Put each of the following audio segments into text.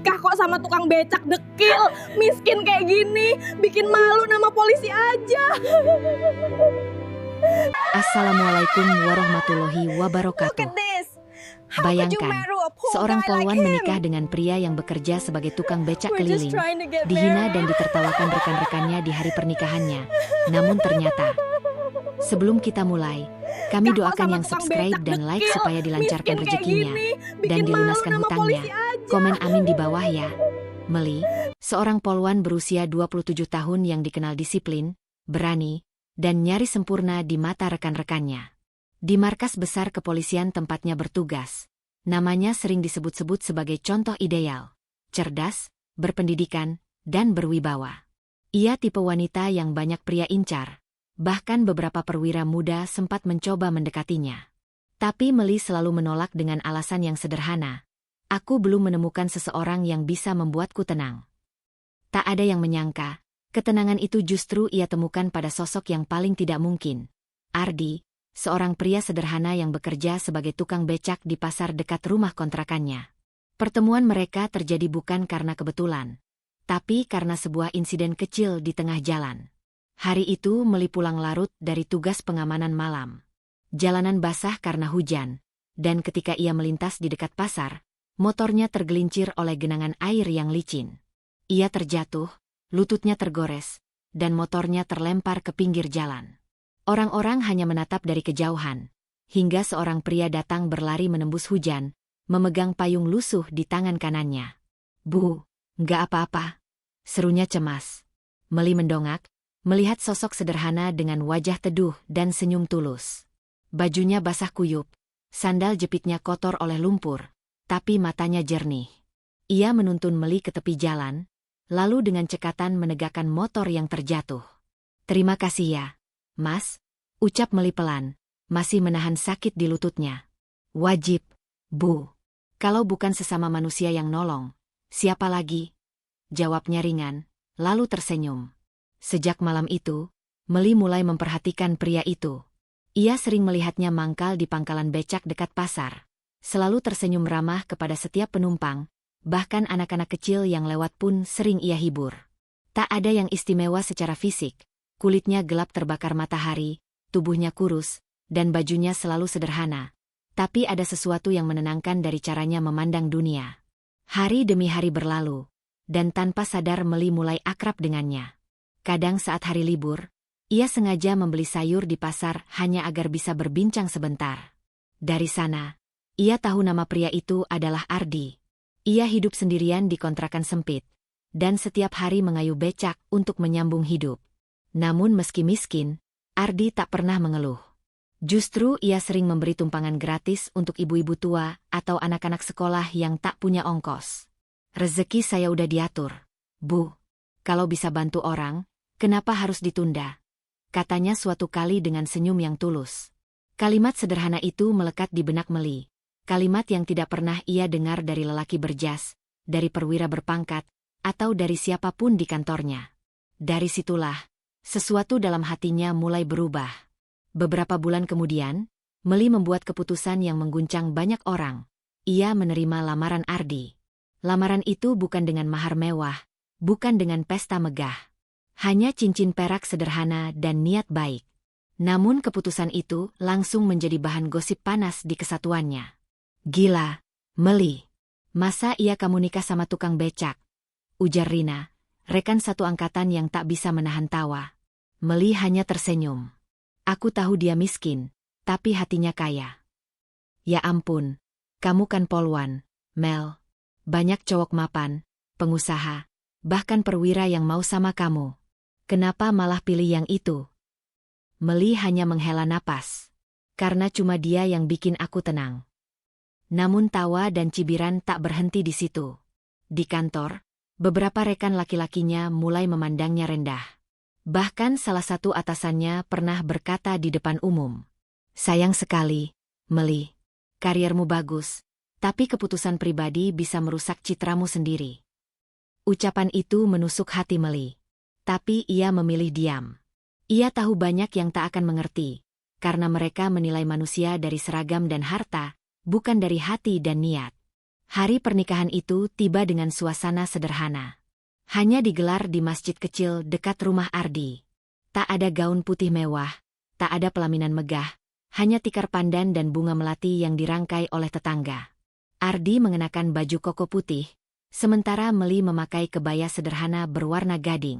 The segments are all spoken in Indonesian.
nikah kok sama tukang becak dekil. Miskin kayak gini, bikin malu nama polisi aja. Assalamualaikum warahmatullahi wabarakatuh. Bayangkan, seorang polwan menikah dengan pria yang bekerja sebagai tukang becak keliling, dihina dan ditertawakan rekan-rekannya di hari pernikahannya. Namun ternyata, sebelum kita mulai, kami doakan yang subscribe dan like supaya dilancarkan rezekinya dan dilunaskan hutangnya. Komen amin di bawah ya. Meli, seorang polwan berusia 27 tahun yang dikenal disiplin, berani, dan nyaris sempurna di mata rekan-rekannya. Di markas besar kepolisian tempatnya bertugas, namanya sering disebut-sebut sebagai contoh ideal, cerdas, berpendidikan, dan berwibawa. Ia tipe wanita yang banyak pria incar, bahkan beberapa perwira muda sempat mencoba mendekatinya. Tapi Meli selalu menolak dengan alasan yang sederhana, "Aku belum menemukan seseorang yang bisa membuatku tenang." Tak ada yang menyangka, ketenangan itu justru ia temukan pada sosok yang paling tidak mungkin, Ardi, seorang pria sederhana yang bekerja sebagai tukang becak di pasar dekat rumah kontrakannya. Pertemuan mereka terjadi bukan karena kebetulan, tapi karena sebuah insiden kecil di tengah jalan. Hari itu Meli pulang larut dari tugas pengamanan malam. Jalanan basah karena hujan, dan ketika ia melintas di dekat pasar, motornya tergelincir oleh genangan air yang licin. Ia terjatuh, lututnya tergores, dan motornya terlempar ke pinggir jalan. Orang-orang hanya menatap dari kejauhan, hingga seorang pria datang berlari menembus hujan, memegang payung lusuh di tangan kanannya. "Bu, nggak apa-apa," serunya cemas. Meli mendongak, melihat sosok sederhana dengan wajah teduh dan senyum tulus. Bajunya basah kuyup, sandal jepitnya kotor oleh lumpur, tapi matanya jernih. Ia menuntun Meli ke tepi jalan, lalu dengan cekatan menegakkan motor yang terjatuh. "Terima kasih ya, Mas," ucap Meli pelan, masih menahan sakit di lututnya. "Wajib, Bu. Kalau bukan sesama manusia yang nolong, siapa lagi?" jawabnya ringan, lalu tersenyum. Sejak malam itu, Meli mulai memperhatikan pria itu. Ia sering melihatnya mangkal di pangkalan becak dekat pasar, selalu tersenyum ramah kepada setiap penumpang, bahkan anak-anak kecil yang lewat pun sering ia hibur. Tak ada yang istimewa secara fisik, kulitnya gelap terbakar matahari, tubuhnya kurus, dan bajunya selalu sederhana. Tapi ada sesuatu yang menenangkan dari caranya memandang dunia. Hari demi hari berlalu, dan tanpa sadar Meli mulai akrab dengannya. Kadang saat hari libur, ia sengaja membeli sayur di pasar hanya agar bisa berbincang sebentar. Dari sana, ia tahu nama pria itu adalah Ardi. Ia hidup sendirian di kontrakan sempit, dan setiap hari mengayuh becak untuk menyambung hidup. Namun meski miskin, Ardi tak pernah mengeluh. Justru ia sering memberi tumpangan gratis untuk ibu-ibu tua atau anak-anak sekolah yang tak punya ongkos. "Rezeki saya udah diatur, Bu. Kalau bisa bantu orang, kenapa harus ditunda?" katanya suatu kali dengan senyum yang tulus. Kalimat sederhana itu melekat di benak Meli. Kalimat yang tidak pernah ia dengar dari lelaki berjas, dari perwira berpangkat, atau dari siapapun di kantornya. Dari situlah, sesuatu dalam hatinya mulai berubah. Beberapa bulan kemudian, Meli membuat keputusan yang mengguncang banyak orang. Ia menerima lamaran Ardi. Lamaran itu bukan dengan mahar mewah, bukan dengan pesta megah. Hanya cincin perak sederhana dan niat baik. Namun keputusan itu langsung menjadi bahan gosip panas di kesatuannya. "Gila, Meli. Masa iya kamu nikah sama tukang becak?" ujar Rina, rekan satu angkatan yang tak bisa menahan tawa. Meli hanya tersenyum. "Aku tahu dia miskin, tapi hatinya kaya." "Ya ampun, kamu kan polwan, Mel. Banyak cowok mapan, pengusaha, bahkan perwira yang mau sama kamu. Kenapa malah pilih yang itu?" Meli hanya menghela napas. "Karena cuma dia yang bikin aku tenang." Namun tawa dan cibiran tak berhenti di situ. Di kantor, beberapa rekan laki-lakinya mulai memandangnya rendah. Bahkan salah satu atasannya pernah berkata di depan umum, "Sayang sekali, Meli. Kariermu bagus, tapi keputusan pribadi bisa merusak citramu sendiri." Ucapan itu menusuk hati Meli. Tapi ia memilih diam. Ia tahu banyak yang tak akan mengerti, karena mereka menilai manusia dari seragam dan harta, bukan dari hati dan niat. Hari pernikahan itu tiba dengan suasana sederhana. Hanya digelar di masjid kecil dekat rumah Ardi. Tak ada gaun putih mewah, tak ada pelaminan megah, hanya tikar pandan dan bunga melati yang dirangkai oleh tetangga. Ardi mengenakan baju koko putih, sementara Meli memakai kebaya sederhana berwarna gading.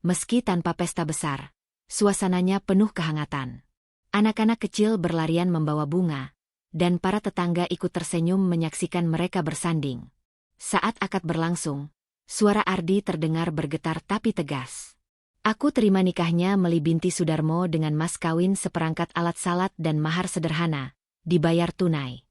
Meski tanpa pesta besar, suasananya penuh kehangatan. Anak-anak kecil berlarian membawa bunga, dan para tetangga ikut tersenyum menyaksikan mereka bersanding. Saat akad berlangsung, suara Ardi terdengar bergetar tapi tegas. Aku terima nikahnya Meli binti Sudarmo dengan mas kawin seperangkat alat salat dan mahar sederhana, dibayar tunai.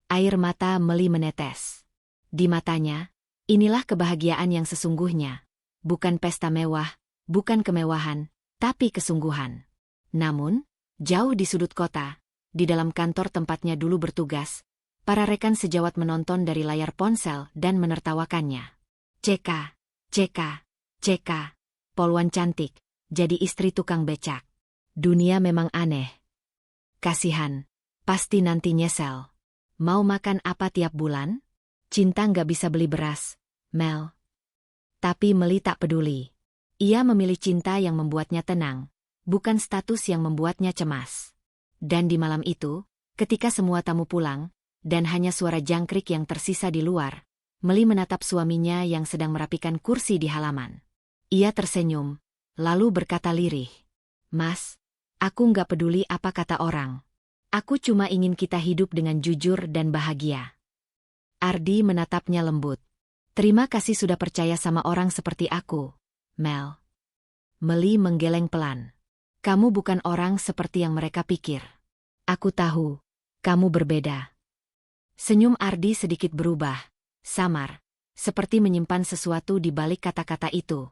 Air mata Meli menetes. Di matanya, inilah kebahagiaan yang sesungguhnya. Bukan pesta mewah, bukan kemewahan, tapi kesungguhan. Namun, jauh di sudut kota, di dalam kantor tempatnya dulu bertugas, para rekan sejawat menonton dari layar ponsel dan menertawakannya. Ceka, ceka, ceka. Poluan cantik, jadi istri tukang becak. Dunia memang aneh. Kasihan, pasti nanti nyesel. Mau makan apa tiap bulan? Cinta nggak bisa beli beras, Mel. Tapi Meli tak peduli. Ia memilih cinta yang membuatnya tenang, bukan status yang membuatnya cemas. Dan di malam itu, ketika semua tamu pulang, dan hanya suara jangkrik yang tersisa di luar, Meli menatap suaminya yang sedang merapikan kursi di halaman. Ia tersenyum, lalu berkata lirih, "Mas, aku nggak peduli apa kata orang. Aku cuma ingin kita hidup dengan jujur dan bahagia." Ardi menatapnya lembut. "Terima kasih sudah percaya sama orang seperti aku, Mel." Meli menggeleng pelan. "Kamu bukan orang seperti yang mereka pikir. Aku tahu, kamu berbeda." Senyum Ardi sedikit berubah, samar, seperti menyimpan sesuatu di balik kata-kata itu.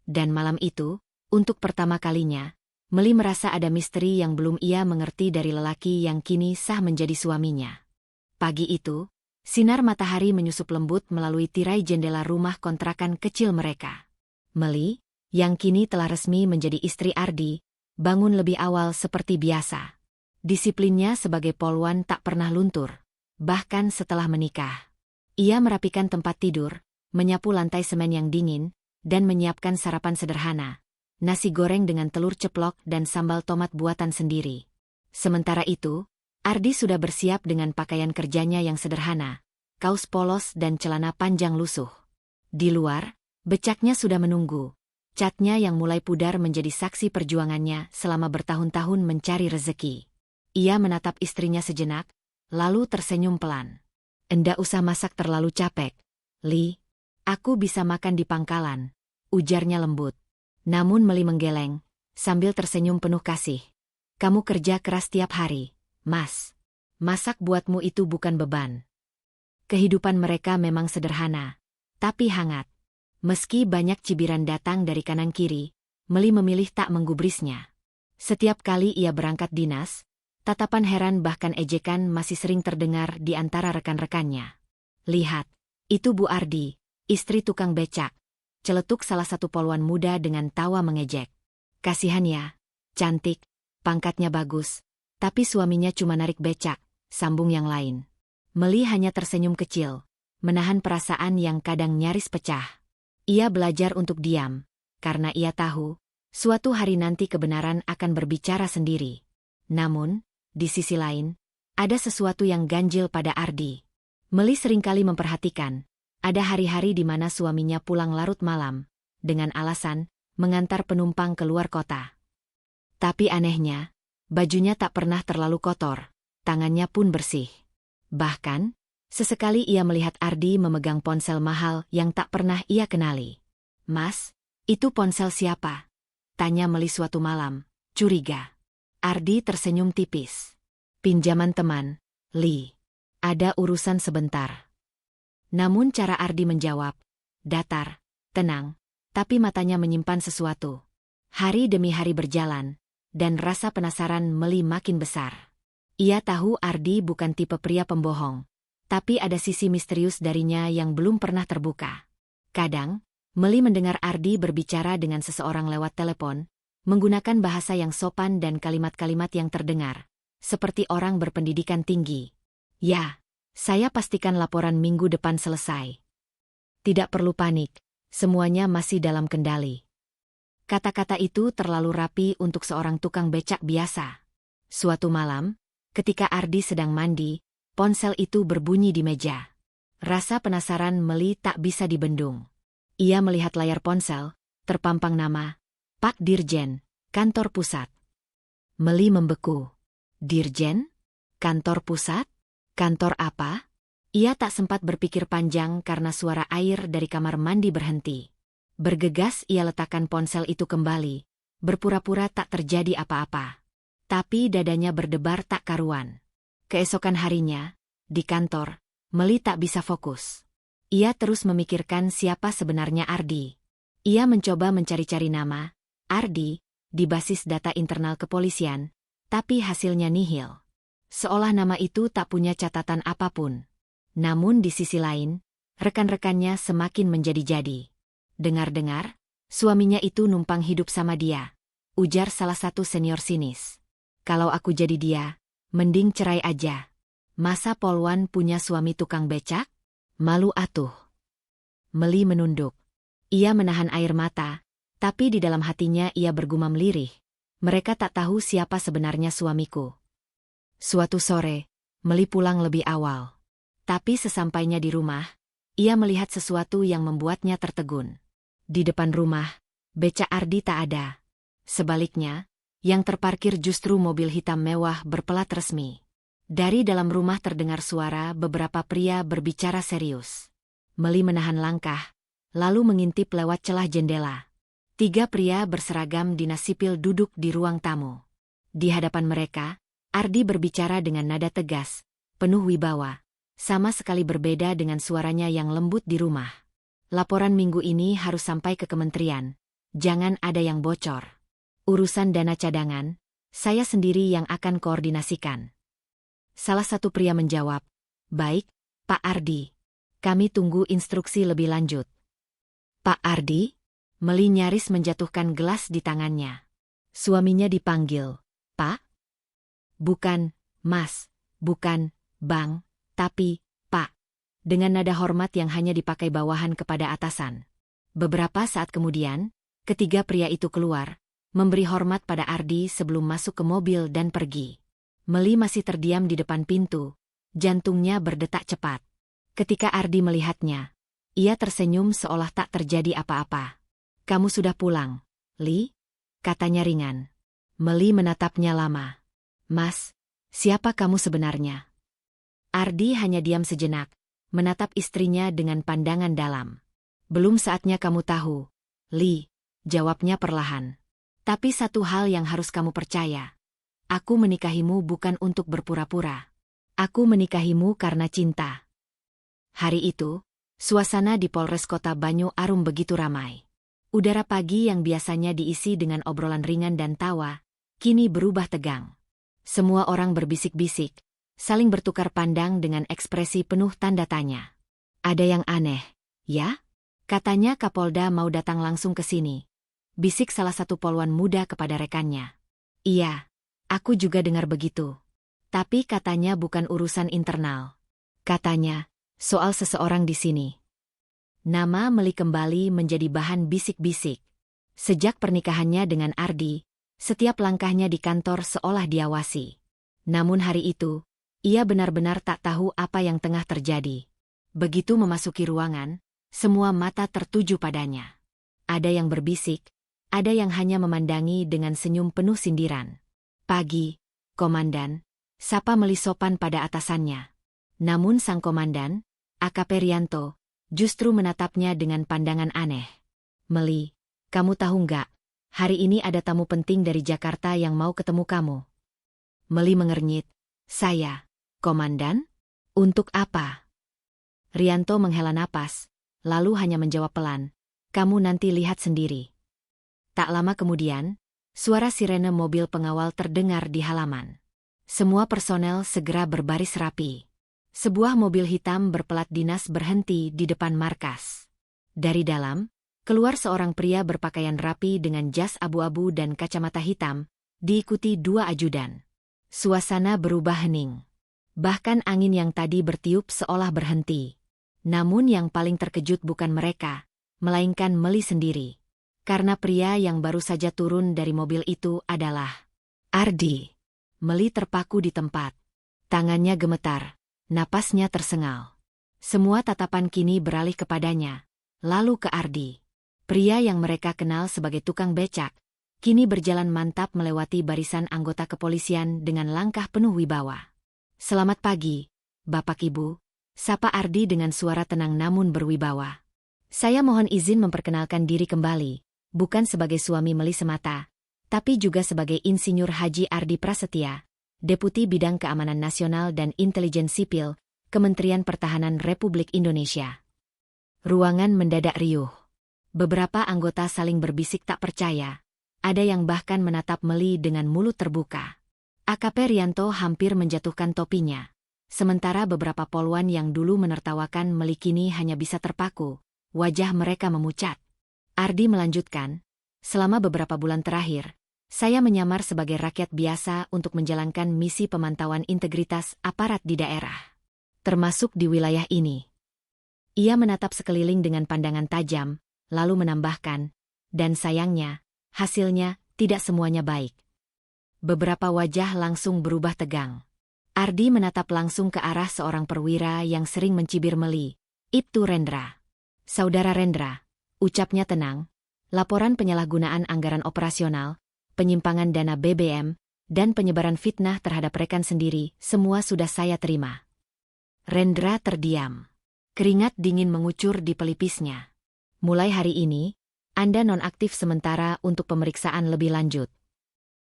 Dan malam itu, untuk pertama kalinya, Meli merasa ada misteri yang belum ia mengerti dari lelaki yang kini sah menjadi suaminya. Pagi itu, sinar matahari menyusup lembut melalui tirai jendela rumah kontrakan kecil mereka. Meli, yang kini telah resmi menjadi istri Ardi, bangun lebih awal seperti biasa. Disiplinnya sebagai polwan tak pernah luntur, bahkan setelah menikah. Ia merapikan tempat tidur, menyapu lantai semen yang dingin, dan menyiapkan sarapan sederhana, nasi goreng dengan telur ceplok dan sambal tomat buatan sendiri. Sementara itu, Ardi sudah bersiap dengan pakaian kerjanya yang sederhana, kaos polos dan celana panjang lusuh. Di luar, becaknya sudah menunggu. Catnya yang mulai pudar menjadi saksi perjuangannya selama bertahun-tahun mencari rezeki. Ia menatap istrinya sejenak, lalu tersenyum pelan. "Enggak usah masak terlalu capek, Li. Aku bisa makan di pangkalan," ujarnya lembut. Namun Meli menggeleng, sambil tersenyum penuh kasih. "Kamu kerja keras tiap hari, Mas. Masak buatmu itu bukan beban." Kehidupan mereka memang sederhana, tapi hangat. Meski banyak cibiran datang dari kanan kiri, Meli memilih tak menggubrisnya. Setiap kali ia berangkat dinas, tatapan heran bahkan ejekan masih sering terdengar di antara rekan-rekannya. "Lihat, itu Bu Ardi, istri tukang becak," celetuk salah satu poluan muda dengan tawa mengejek. "Kasihan ya, cantik, pangkatnya bagus, tapi suaminya cuma narik becak," sambung yang lain. Meli hanya tersenyum kecil, menahan perasaan yang kadang nyaris pecah. Ia belajar untuk diam, karena ia tahu, suatu hari nanti kebenaran akan berbicara sendiri. Namun, di sisi lain, ada sesuatu yang ganjil pada Ardi. Meli seringkali memperhatikan, ada hari-hari di mana suaminya pulang larut malam, dengan alasan mengantar penumpang keluar kota. Tapi anehnya, bajunya tak pernah terlalu kotor, tangannya pun bersih. Bahkan, sesekali ia melihat Ardi memegang ponsel mahal yang tak pernah ia kenali. "Mas, itu ponsel siapa?" tanya Meli suatu malam, curiga. Ardi tersenyum tipis. "Pinjaman teman, Li. Ada urusan sebentar." Namun cara Ardi menjawab, datar, tenang, tapi matanya menyimpan sesuatu. Hari demi hari berjalan, dan rasa penasaran Meli makin besar. Ia tahu Ardi bukan tipe pria pembohong, tapi ada sisi misterius darinya yang belum pernah terbuka. Kadang, Meli mendengar Ardi berbicara dengan seseorang lewat telepon, menggunakan bahasa yang sopan dan kalimat-kalimat yang terdengar, seperti orang berpendidikan tinggi. Ya, Saya pastikan laporan minggu depan selesai. Tidak perlu panik, semuanya masih dalam kendali. Kata-kata itu terlalu rapi untuk seorang tukang becak biasa. Suatu malam, ketika Ardi sedang mandi, ponsel itu berbunyi di meja. Rasa penasaran Meli tak bisa dibendung. Ia melihat layar ponsel, terpampang nama, Pak Dirjen, Kantor Pusat. Meli membeku. Dirjen? Kantor Pusat? Kantor apa? Ia tak sempat berpikir panjang karena suara air dari kamar mandi berhenti. Bergegas ia letakkan ponsel itu kembali, berpura-pura tak terjadi apa-apa. Tapi dadanya berdebar tak karuan. Keesokan harinya, di kantor, Meli tak bisa fokus. Ia terus memikirkan siapa sebenarnya Ardi. Ia mencoba mencari-cari nama, Ardi, di basis data internal kepolisian, tapi hasilnya nihil. Seolah nama itu tak punya catatan apapun. Namun di sisi lain, rekan-rekannya semakin menjadi-jadi. Dengar-dengar, suaminya itu numpang hidup sama dia, ujar salah satu senior sinis. Kalau aku jadi dia, mending cerai aja. Masa Polwan punya suami tukang becak? Malu atuh. Meli menunduk. Ia menahan air mata, tapi di dalam hatinya ia bergumam lirih. Mereka tak tahu siapa sebenarnya suamiku. Suatu sore, Meli pulang lebih awal. Tapi sesampainya di rumah, ia melihat sesuatu yang membuatnya tertegun. Di depan rumah, becak Ardi tak ada. Sebaliknya, yang terparkir justru mobil hitam mewah berpelat resmi. Dari dalam rumah terdengar suara beberapa pria berbicara serius. Meli menahan langkah, lalu mengintip lewat celah jendela. 3 pria berseragam dinas sipil duduk di ruang tamu. Di hadapan mereka, Ardi berbicara dengan nada tegas, penuh wibawa. Sama sekali berbeda dengan suaranya yang lembut di rumah. Laporan minggu ini harus sampai ke kementerian. Jangan ada yang bocor. Urusan dana cadangan, saya sendiri yang akan koordinasikan. Salah satu pria menjawab, baik, Pak Ardi. Kami tunggu instruksi lebih lanjut. Pak Ardi? Meli nyaris menjatuhkan gelas di tangannya. Suaminya dipanggil, Pak? Bukan, Mas. Bukan, Bang. Tapi, Pak, dengan nada hormat yang hanya dipakai bawahan kepada atasan. Beberapa saat kemudian, 3 pria itu keluar, memberi hormat pada Ardi sebelum masuk ke mobil dan pergi. Meli masih terdiam di depan pintu, jantungnya berdetak cepat. Ketika Ardi melihatnya, ia tersenyum seolah tak terjadi apa-apa. Kamu sudah pulang, Li? Katanya ringan. Meli menatapnya lama. Mas, siapa kamu sebenarnya? Ardi hanya diam sejenak, menatap istrinya dengan pandangan dalam. Belum saatnya kamu tahu, Li, jawabnya perlahan. Tapi satu hal yang harus kamu percaya. Aku menikahimu bukan untuk berpura-pura. Aku menikahimu karena cinta. Hari itu, suasana di Polres Kota Banyu Arum begitu ramai. Udara pagi yang biasanya diisi dengan obrolan ringan dan tawa, kini berubah tegang. Semua orang berbisik-bisik, saling bertukar pandang dengan ekspresi penuh tanda tanya. Ada yang aneh, ya? Katanya Kapolda mau datang langsung ke sini. Bisik salah satu polwan muda kepada rekannya. Iya, aku juga dengar begitu. Tapi katanya bukan urusan internal. Katanya, soal seseorang di sini. Nama Meli kembali menjadi bahan bisik-bisik. Sejak pernikahannya dengan Ardi, setiap langkahnya di kantor seolah diawasi. Namun hari itu, ia benar-benar tak tahu apa yang tengah terjadi. Begitu memasuki ruangan, semua mata tertuju padanya. Ada yang berbisik, ada yang hanya memandangi dengan senyum penuh sindiran. Pagi, Komandan, sapa Meli sopan pada atasannya. Namun sang komandan, AKP Rianto, justru menatapnya dengan pandangan aneh. Meli, kamu tahu nggak, hari ini ada tamu penting dari Jakarta yang mau ketemu kamu. Meli mengernyit, saya, Komandan? Untuk apa? Rianto menghela napas, lalu hanya menjawab pelan, kamu nanti lihat sendiri. Tak lama kemudian, suara sirene mobil pengawal terdengar di halaman. Semua personel segera berbaris rapi. Sebuah mobil hitam berpelat dinas berhenti di depan markas. Dari dalam, keluar seorang pria berpakaian rapi dengan jas abu-abu dan kacamata hitam, diikuti 2 ajudan. Suasana berubah hening. Bahkan angin yang tadi bertiup seolah berhenti. Namun yang paling terkejut bukan mereka, melainkan Meli sendiri. Karena pria yang baru saja turun dari mobil itu adalah Ardi. Meli terpaku di tempat. Tangannya gemetar, napasnya tersengal. Semua tatapan kini beralih kepadanya, lalu ke Ardi. Pria yang mereka kenal sebagai tukang becak, kini berjalan mantap melewati barisan anggota kepolisian dengan langkah penuh wibawa. "Selamat pagi, Bapak Ibu," sapa Ardi dengan suara tenang namun berwibawa. "Saya mohon izin memperkenalkan diri kembali, bukan sebagai suami Meli semata, tapi juga sebagai Insinyur Haji Ardi Prasetya, Deputi Bidang Keamanan Nasional dan Intelijen Sipil, Kementerian Pertahanan Republik Indonesia." Ruangan mendadak riuh. Beberapa anggota saling berbisik tak percaya. Ada yang bahkan menatap Meli dengan mulut terbuka. AKP Rianto hampir menjatuhkan topinya. Sementara beberapa poluan yang dulu menertawakan Meli kini hanya bisa terpaku. Wajah mereka memucat. Ardi melanjutkan, "Selama beberapa bulan terakhir, saya menyamar sebagai rakyat biasa untuk menjalankan misi pemantauan integritas aparat di daerah, termasuk di wilayah ini." Ia menatap sekeliling dengan pandangan tajam, lalu menambahkan, "Dan sayangnya, hasilnya tidak semuanya baik." Beberapa wajah langsung berubah tegang. Ardi menatap langsung ke arah seorang perwira yang sering mencibir Meli, Ibtu Rendra. "Saudara Rendra," ucapnya tenang, "laporan penyalahgunaan anggaran operasional, penyimpangan dana BBM, dan penyebaran fitnah terhadap rekan sendiri, semua sudah saya terima." Rendra terdiam. Keringat dingin mengucur di pelipisnya. "Mulai hari ini, Anda nonaktif sementara untuk pemeriksaan lebih lanjut."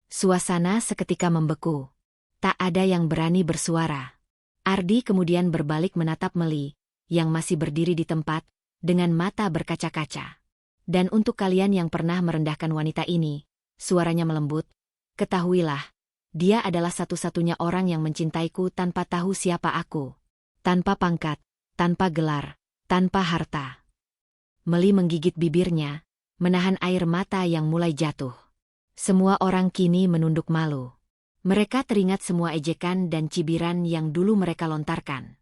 Suasana seketika membeku. Tak ada yang berani bersuara. Ardi kemudian berbalik menatap Meli, yang masih berdiri di tempat, dengan mata berkaca-kaca. "Dan untuk kalian yang pernah merendahkan wanita ini," suaranya melembut, "ketahuilah, dia adalah satu-satunya orang yang mencintaiku tanpa tahu siapa aku. Tanpa pangkat, tanpa gelar, tanpa harta." Meli menggigit bibirnya, menahan air mata yang mulai jatuh. Semua orang kini menunduk malu. Mereka teringat semua ejekan dan cibiran yang dulu mereka lontarkan.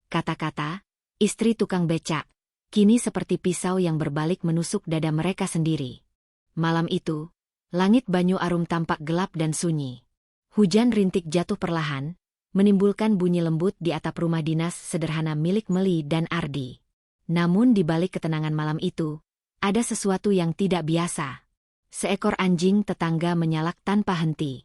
Kata-kata, istri tukang becak, kini seperti pisau yang berbalik menusuk dada mereka sendiri. Malam itu, langit Banyu Arum tampak gelap dan sunyi. Hujan rintik jatuh perlahan, menimbulkan bunyi lembut di atap rumah dinas sederhana milik Meli dan Ardi. Namun di balik ketenangan malam itu, ada sesuatu yang tidak biasa. Seekor anjing tetangga menyalak tanpa henti.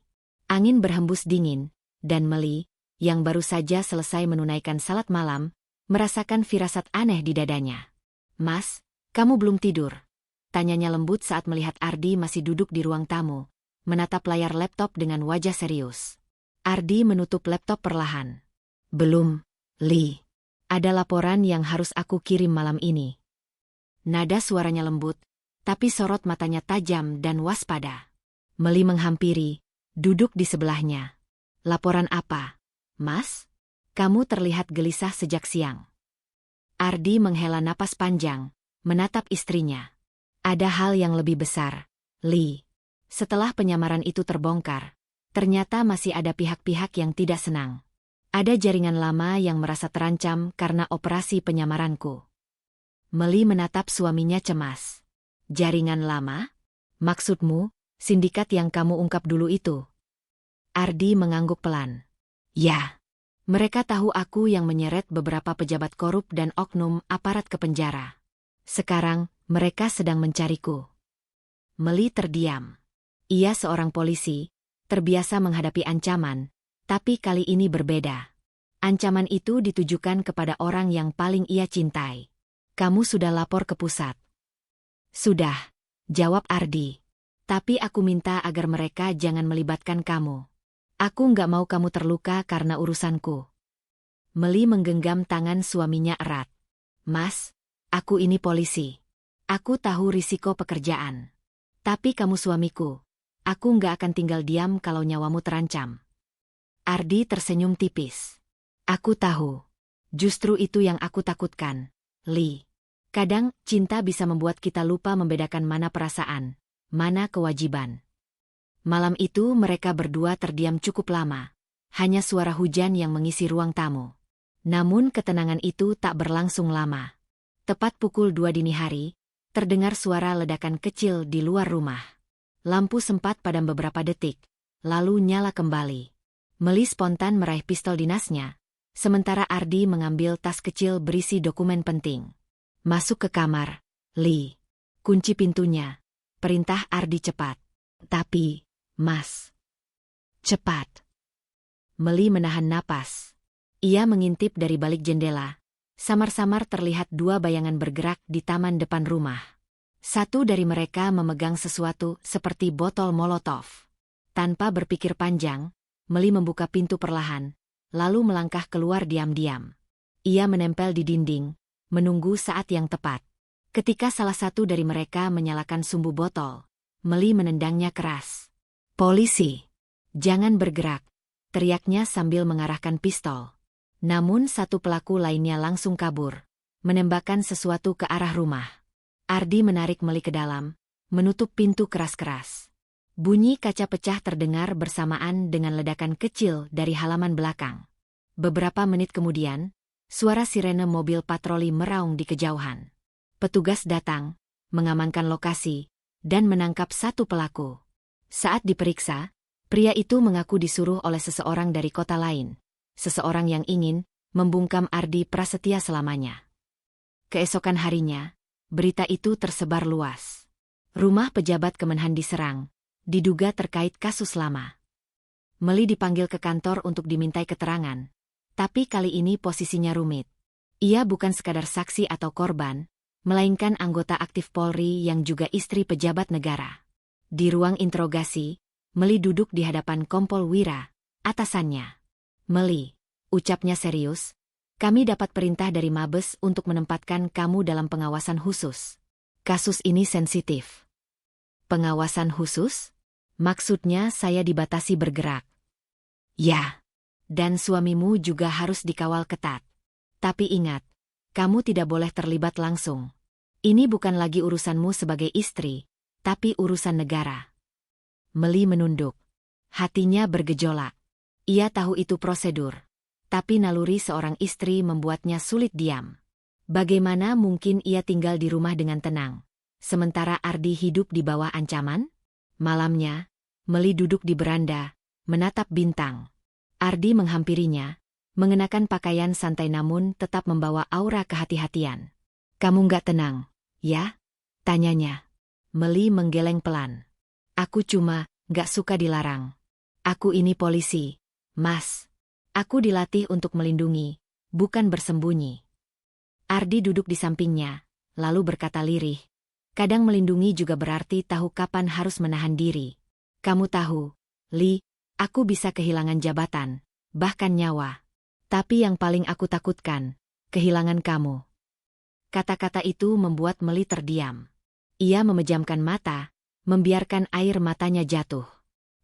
Angin berhembus dingin, dan Meli, yang baru saja selesai menunaikan salat malam, merasakan firasat aneh di dadanya. "Mas, kamu belum tidur?" tanyanya lembut saat melihat Ardi masih duduk di ruang tamu, menatap layar laptop dengan wajah serius. Ardi menutup laptop perlahan. "Belum, Li. Ada laporan yang harus aku kirim malam ini." Nada suaranya lembut, tapi sorot matanya tajam dan waspada. Meli menghampiri, duduk di sebelahnya. "Laporan apa, Mas? Kamu terlihat gelisah sejak siang." Ardi menghela napas panjang, menatap istrinya. "Ada hal yang lebih besar, Li. Setelah penyamaran itu terbongkar, ternyata masih ada pihak-pihak yang tidak senang. Ada jaringan lama yang merasa terancam karena operasi penyamaranku." Meli menatap suaminya cemas. "Jaringan lama? Maksudmu, sindikat yang kamu ungkap dulu itu?" Ardi mengangguk pelan. "Ya. Mereka tahu aku yang menyeret beberapa pejabat korup dan oknum aparat ke penjara. Sekarang, mereka sedang mencariku." Meli terdiam. Ia seorang polisi, terbiasa menghadapi ancaman, tapi kali ini berbeda. Ancaman itu ditujukan kepada orang yang paling ia cintai. "Kamu sudah lapor ke pusat?" "Sudah," jawab Ardi. "Tapi aku minta agar mereka jangan melibatkan kamu. Aku nggak mau kamu terluka karena urusanku." Meli menggenggam tangan suaminya erat. "Mas, aku ini polisi. Aku tahu risiko pekerjaan. Tapi kamu suamiku. Aku nggak akan tinggal diam kalau nyawamu terancam." Ardi tersenyum tipis. "Aku tahu. Justru itu yang aku takutkan, Li. Kadang, cinta bisa membuat kita lupa membedakan mana perasaan, mana kewajiban." Malam itu mereka berdua terdiam cukup lama. hanya suara hujan yang mengisi ruang tamu. Namun ketenangan itu tak berlangsung lama. Tepat pukul 2 dini hari, terdengar suara ledakan kecil di luar rumah. Lampu sempat padam beberapa detik, lalu nyala kembali. Meli spontan meraih pistol dinasnya, sementara Ardi mengambil tas kecil berisi dokumen penting. Masuk ke kamar, Lee. Kunci pintunya. Perintah Ardi cepat. Tapi, Mas. Cepat. Meli menahan napas. Ia mengintip dari balik jendela. Samar-samar terlihat dua bayangan bergerak di taman depan rumah. Satu dari mereka memegang sesuatu seperti botol molotov. Tanpa berpikir panjang, Meli membuka pintu perlahan, lalu melangkah keluar diam-diam. Ia menempel di dinding, menunggu saat yang tepat. Ketika salah satu dari mereka menyalakan sumbu botol, Meli menendangnya keras. "Polisi! Jangan bergerak!" teriaknya sambil mengarahkan pistol. Namun satu pelaku lainnya langsung kabur, menembakkan sesuatu ke arah rumah. Ardi menarik Meli ke dalam, menutup pintu keras-keras. Bunyi kaca pecah terdengar bersamaan dengan ledakan kecil dari halaman belakang. Beberapa menit kemudian, suara sirene mobil patroli meraung di kejauhan. Petugas datang, mengamankan lokasi, dan menangkap satu pelaku. Saat diperiksa, pria itu mengaku disuruh oleh seseorang dari kota lain. Seseorang yang ingin membungkam Ardi Prasetya selamanya. Keesokan harinya, berita itu tersebar luas. Rumah pejabat Kemenhan diserang, diduga terkait kasus lama. Meli dipanggil ke kantor untuk dimintai keterangan, tapi kali ini posisinya rumit. Ia bukan sekadar saksi atau korban, melainkan anggota aktif Polri yang juga istri pejabat negara. Di ruang interogasi, Meli duduk di hadapan Kompol Wira, atasannya. "Meli," ucapnya serius, "kami dapat perintah dari Mabes untuk menempatkan kamu dalam pengawasan khusus. Kasus ini sensitif." "Pengawasan khusus? Maksudnya saya dibatasi bergerak?" "Ya. Dan suamimu juga harus dikawal ketat. Tapi ingat, kamu tidak boleh terlibat langsung. Ini bukan lagi urusanmu sebagai istri, tapi urusan negara." Meli menunduk. Hatinya bergejolak. Ia tahu itu prosedur. Tapi naluri seorang istri membuatnya sulit diam. Bagaimana mungkin ia tinggal di rumah dengan tenang, sementara Ardi hidup di bawah ancaman? Malamnya, Meli duduk di beranda, menatap bintang. Ardi menghampirinya, mengenakan pakaian santai namun tetap membawa aura kehati-hatian. "Kamu nggak tenang, ya?" tanyanya. Meli menggeleng pelan. "Aku cuma nggak suka dilarang. Aku ini polisi, Mas. Aku dilatih untuk melindungi, bukan bersembunyi." Ardi duduk di sampingnya, lalu berkata lirih, "Kadang melindungi juga berarti tahu kapan harus menahan diri. Kamu tahu, Li, aku bisa kehilangan jabatan, bahkan nyawa. Tapi yang paling aku takutkan, kehilangan kamu." Kata-kata itu membuat Meli terdiam. Ia memejamkan mata, membiarkan air matanya jatuh.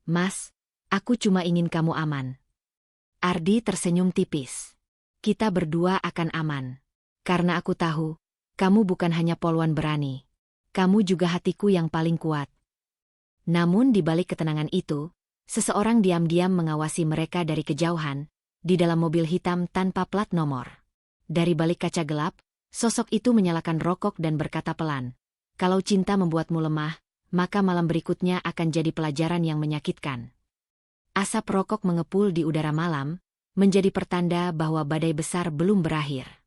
"Mas, aku cuma ingin kamu aman." Ardi tersenyum tipis. "Kita berdua akan aman. Karena aku tahu, kamu bukan hanya polwan berani. Kamu juga hatiku yang paling kuat." Namun di balik ketenangan itu, seseorang diam-diam mengawasi mereka dari kejauhan, di dalam mobil hitam tanpa plat nomor. Dari balik kaca gelap, sosok itu menyalakan rokok dan berkata pelan, "Kalau cinta membuatmu lemah, maka malam berikutnya akan jadi pelajaran yang menyakitkan." Asap rokok mengepul di udara malam, menjadi pertanda bahwa badai besar belum berakhir.